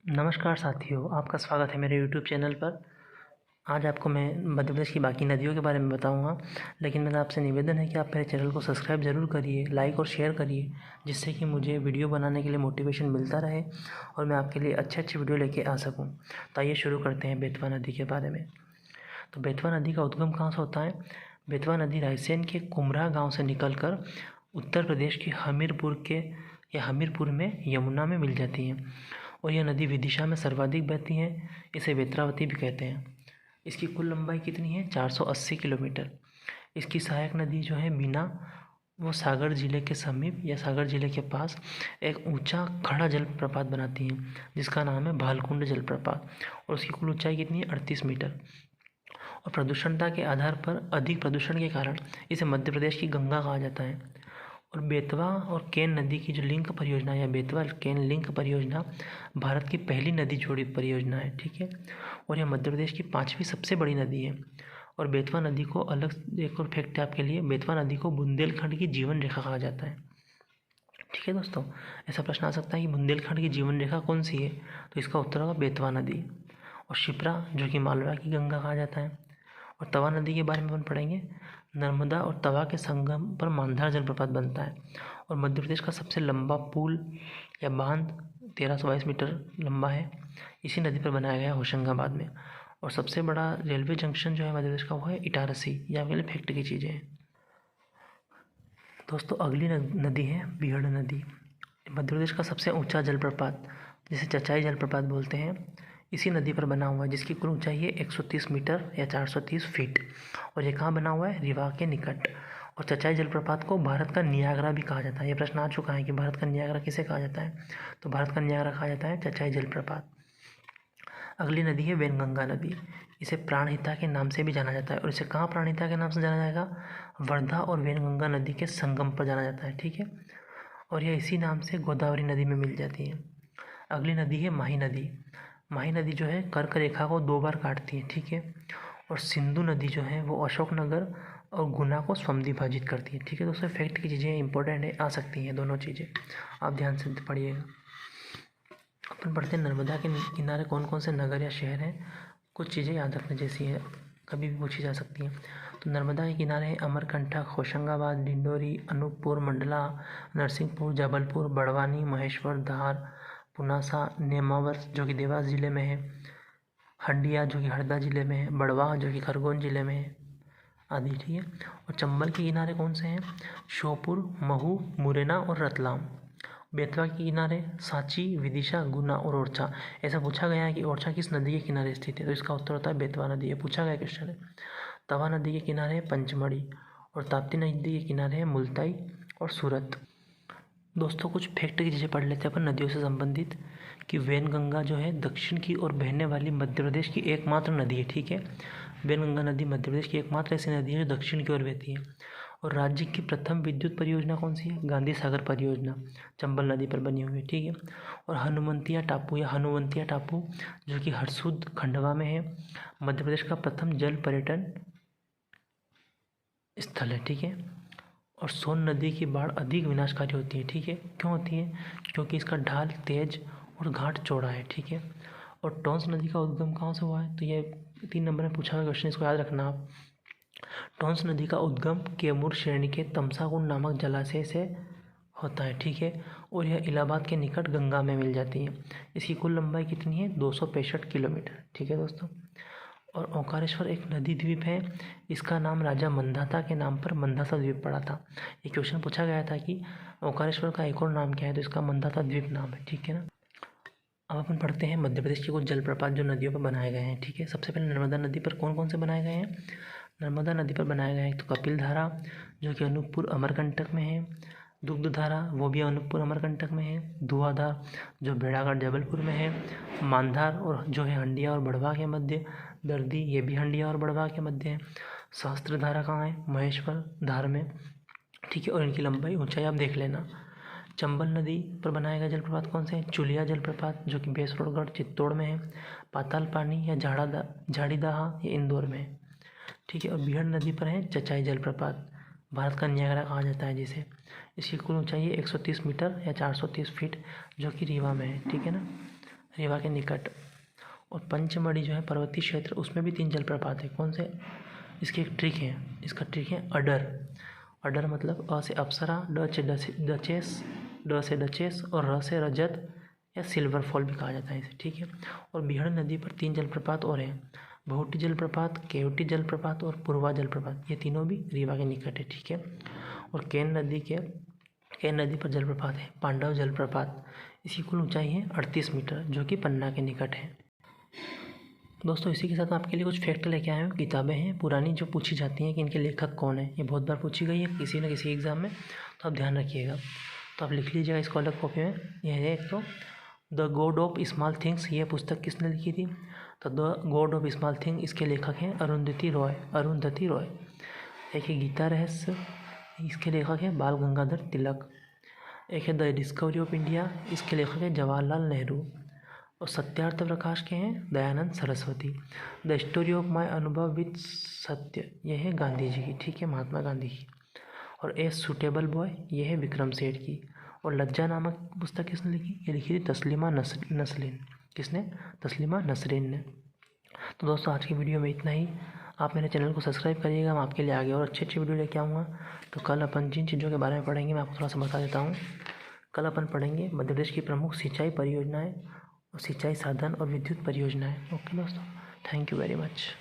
नमस्कार साथियों, आपका स्वागत है मेरे यूट्यूब चैनल पर। आज आपको मैं मध्य प्रदेश की बाकी नदियों के बारे में बताऊंगा, लेकिन मेरा आपसे निवेदन है कि आप मेरे चैनल को सब्सक्राइब ज़रूर करिए, लाइक और शेयर करिए, जिससे कि मुझे वीडियो बनाने के लिए मोटिवेशन मिलता रहे और मैं आपके लिए अच्छे वीडियो लेके आ सकूं। तो आइए शुरू करते हैं बेतवा नदी के बारे में। तो बेतवा नदी का उद्गम कहाँ से होता है? बेतवा नदी रायसेन के कुमरा गाँव से निकलकर उत्तर प्रदेश के हमीरपुर में यमुना में मिल जाती है और यह नदी विदिशा में सर्वाधिक बहती है। इसे बेत्रावती भी कहते हैं। इसकी कुल लंबाई कितनी है? 480 किलोमीटर। इसकी सहायक नदी जो है बीना, वो सागर जिले के समीप या सागर जिले के पास एक ऊंचा खड़ा जलप्रपात बनाती है, जिसका नाम है भालकुंड जलप्रपात, और उसकी कुल ऊंचाई कितनी है? 38 मीटर। और प्रदूषणता के आधार पर अधिक प्रदूषण के कारण इसे मध्य प्रदेश की गंगा कहा जाता है। और बेतवा और केन नदी की जो लिंक परियोजना या बेतवा केन लिंक परियोजना भारत की पहली नदी जोड़ी परियोजना है, ठीक है। और यह मध्य प्रदेश की 5वीं सबसे बड़ी नदी है। और बेतवा नदी को अलग एक और फैक्ट है आपके लिए, बेतवा नदी को बुंदेलखंड की जीवन रेखा कहा जाता है, ठीक है दोस्तों। ऐसा प्रश्न आ सकता है कि बुंदेलखंड की जीवन रेखा कौन सी है? तो इसका उत्तर होगा बेतवा नदी। और शिप्रा जो कि मालवा की गंगा कहा जाता है। और तवा नदी के बारे में अपन पढ़ेंगे। नर्मदा और तवा के संगम पर मांधार जलप्रपात बनता है। और मध्य प्रदेश का सबसे लंबा पुल या बांध 1322 मीटर लंबा है, इसी नदी पर बनाया गया है होशंगाबाद में। और सबसे बड़ा रेलवे जंक्शन जो है मध्य प्रदेश का वो है इटारसी। ये आपके लिए फैक्ट की चीज़ें हैं दोस्तों। अगली नदी है बीहड़ नदी। मध्य प्रदेश का सबसे ऊंचा जलप्रपात, जिसे चचाई जलप्रपात बोलते हैं, इसी नदी पर बना हुआ है, जिसकी कुल ऊंचाई है 130 मीटर या 430 फीट। और ये कहाँ बना हुआ है? रीवा के निकट। और चचाई जलप्रपात को भारत का नियाग्रा भी कहा जाता है। ये प्रश्न आ चुका है कि भारत का नियाग्रा किसे कहा जाता है? तो भारत का नियाग्रा कहा जाता है चचाई जलप्रपात। अगली नदी है वैनगंगा नदी। इसे प्राणहिता के नाम से भी जाना जाता है। और इसे कहाँ प्राणहिता के नाम से जाना जाएगा? वर्धा और वैनगंगा नदी के संगम पर जाना जाता है, ठीक है। और यह इसी नाम से गोदावरी नदी में मिल जाती है। अगली नदी है माही नदी। माही नदी जो है कर्क रेखा को 2 बार काटती है, ठीक है। और सिंधु नदी जो है वो अशोकनगर और गुना को समद्विभाजित करती है, ठीक है दोस्तों। फैक्ट की चीज़ें इंपॉर्टेंट है, आ सकती हैं दोनों चीज़ें, आप ध्यान से पढ़िएगा। अपन पढ़ते हैं नर्मदा के किनारे कौन कौन से नगर या शहर हैं। कुछ चीज़ें याद रखने जैसी हैं, कभी भी पूछी जा सकती हैं। तो नर्मदा के किनारे हैं अमरकंटक, होशंगाबाद, डिंडोरी, अनूपपुर, मंडला, नरसिंहपुर, जबलपुर, बड़वानी, महेश्वर, धार, पुनासा, नेमावर जो कि देवास जिले में है, हंडिया जो कि हरदा जिले में है, बड़वा जो कि खरगोन जिले में है, आदि, ठीक है। और चंबल के किनारे कौन से हैं? श्योपुर, महू, मुरैना और रतलाम। बेतवा के किनारे सांची, विदिशा, गुना और ओरछा। ऐसा पूछा गया है कि ओरछा किस नदी के किनारे स्थित है? तो इसका उत्तर होता है बेतवा नदी। ये पूछा गया क्वेश्चन है। तवा नदी के किनारे है पंचमढ़ी। और ताप्ती नदी के किनारे है मुल्ताई और सूरत। दोस्तों कुछ फैक्ट की चीज़ें पढ़ लेते हैं अपन नदियों से संबंधित, कि वैनगंगा जो है दक्षिण की ओर बहने वाली मध्य प्रदेश की एकमात्र नदी है, ठीक है। वैनगंगा नदी मध्य प्रदेश की एकमात्र ऐसी नदी है जो दक्षिण की ओर बहती है। और राज्य की प्रथम विद्युत परियोजना कौन सी है? गांधी सागर परियोजना, चंबल नदी पर बनी हुई है, ठीक है। और हनुवंतिया टापू जो कि हरसुद खंडवा में है, मध्य प्रदेश का प्रथम जल पर्यटन स्थल है, ठीक है। और सोन नदी की बाढ़ अधिक विनाशकारी होती है, ठीक है। क्यों होती है? क्योंकि इसका ढाल तेज और घाट चौड़ा है, ठीक है। और टॉन्स नदी का उद्गम कहाँ से हुआ है? तो ये 3 नंबर में पूछा हुआ क्वेश्चन, इसको याद रखना आप। टॉन्स नदी का उद्गम कैमूर श्रेणी के तमसाकुंड नामक जलाशय से होता है, ठीक है। और यह इलाहाबाद के निकट गंगा में मिल जाती है। इसकी कुल लंबाई कितनी है? 265 किलोमीटर, ठीक है दोस्तों। और ओंकारेश्वर एक नदी द्वीप है। इसका नाम राजा मंधाता के नाम पर मंधाता द्वीप पड़ा था। ये क्वेश्चन पूछा गया था कि ओंकारेश्वर का एक और नाम क्या है? तो इसका मंधाता द्वीप नाम है, ठीक है ना। अब अपन पढ़ते हैं मध्य प्रदेश के कुछ जलप्रपात जो नदियों पर बनाए गए हैं, ठीक है। सबसे पहले नर्मदा नदी पर कौन कौन से बनाए गए हैं? नर्मदा नदी पर बनाया गया है तो कपिल धारा जो कि अनूपपुर अमरकंटक में है, दुग्ध धारा वो भी अनूपपुर अमरकंटक में है, धुआधार जो भेड़ाघाट जबलपुर में है, मानधार और जो है हंडिया और बड़वा के मध्य, दर्दी ये भी हंडिया और बड़वा के मध्य है, सहस्त्रधारा कहाँ है? महेश्वर धार में, ठीक है। और इनकी लंबाई ऊंचाई आप देख लेना। चंबल नदी पर बनाए गए जलप्रपात कौन से हैं? चुलिया जलप्रपात जो कि बेसरोडगढ़ चित्तौड़ में है, पाताल पानी या झाड़ीदाहा ये इंदौर में है, ठीक है। और बीहड़ नदी पर है चचाई जलप्रपात, भारत का नियाग्रा कहा जाता है जिसे। इसकी कुल ऊंचाई है 130 मीटर या 430 फीट जो कि रीवा में है, ठीक है ना। रीवा के निकट। और पंचमढ़ी जो है पर्वतीय क्षेत्र, उसमें भी 3 जलप्रपात है। कौन से? इसकी एक ट्रिक है, इसका ट्रिक है अडर। अडर मतलब अ से अप्सरा, ड से डचेस, ड से डचेस और र से रजत या सिल्वर फॉल भी कहा जाता है इसे, ठीक है। और बीहड़ नदी पर 3 जलप्रपात और हैं, बहुटी जलप्रपात, केवटी जलप्रपात और पूर्वा जलप्रपात। ये तीनों भी रीवा के निकट है, ठीक है। और केन नदी पर जलप्रपात है पांडव जलप्रपात। इसकी कुल ऊंचाई है 38 मीटर, जो कि पन्ना के निकट है। दोस्तों इसी के साथ आपके लिए कुछ फैक्ट लेके आए हूँ। किताबें हैं पुरानी जो पूछी जाती हैं कि इनके लेखक कौन है, ये बहुत बार पूछी गई है किसी न किसी एग्ज़ाम में, तो आप ध्यान रखिएगा। तो आप लिख लीजिएगा इसको अलग कॉपी में। यह है एक तो the God of small things, ये पुस्तक किसने लिखी थी? तो the God of small thing, इसके लेखक हैं अरुंधति रॉय। एक है गीता रहस्य, इसके लेखक हैं बाल गंगाधर तिलक। एक है द डिस्कवरी ऑफ इंडिया, इसके लेखक हैं जवाहरलाल नेहरू। और सत्यार्थ प्रकाश के हैं Dayanand Saraswati. The story of my अनुभव विथ सत्य, यह है गांधी जी की, ठीक है, महात्मा गांधी की। और ए सूटेबल बॉय, ये है विक्रम सेठ की। और लज्जा नामक पुस्तक किसने लिखी? ये लिखी थी तस्लीमा नसरीन। किसने? तस्लीमा नसरीन ने। तो दोस्तों आज की वीडियो में इतना ही। आप मेरे चैनल को सब्सक्राइब करिएगा, मैं आपके लिए आगे और अच्छी वीडियो लेके आऊँगा। तो कल अपन जिन चीज़ों के बारे में पढ़ेंगे मैं आपको थोड़ा सा बता देता हूँ। कल अपन पढ़ेंगे मध्य प्रदेश की प्रमुख सिंचाई परियोजनाएँ और सिंचाई साधन और विद्युत परियोजनाएँ। ओके दोस्तों, थैंक यू वेरी मच।